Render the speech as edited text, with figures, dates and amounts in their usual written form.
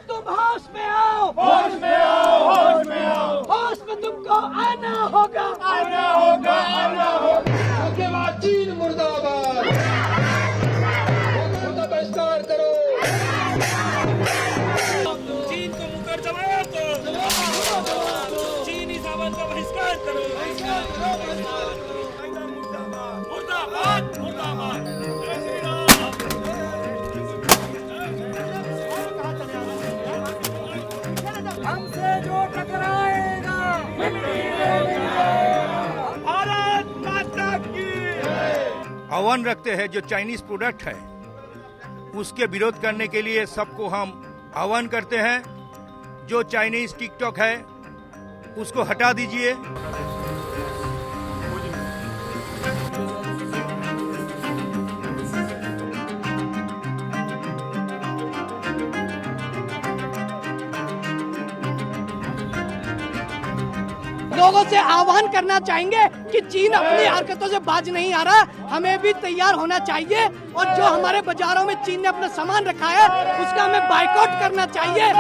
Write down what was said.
तुम होश में आओ, होश में आओ, होश में आओ, होश में तुमको आना होगा, आना होगा, आना होगा। धन्यवाद। चीन मुर्दाबाद, का बहिष्कार करो। चीन को मुकर जवाब दो, चीनी सामान का बहिष्कार करो। मुर्दाबाद, मुर्दाबाद। हमसे जो टकराएगा भारत माता की। आह्वान रखते हैं जो चाइनीज प्रोडक्ट है उसके विरोध करने के लिए सबको हम आह्वान करते हैं। जो चाइनीज टिकटॉक है उसको हटा दीजिए। लोगों से आह्वान करना चाहेंगे कि चीन अपनी हरकतों से बाज नहीं आ रहा, हमें भी तैयार होना चाहिए और जो हमारे बाजारों में चीन ने अपना सामान रखा है उसका हमें बायकॉट करना चाहिए।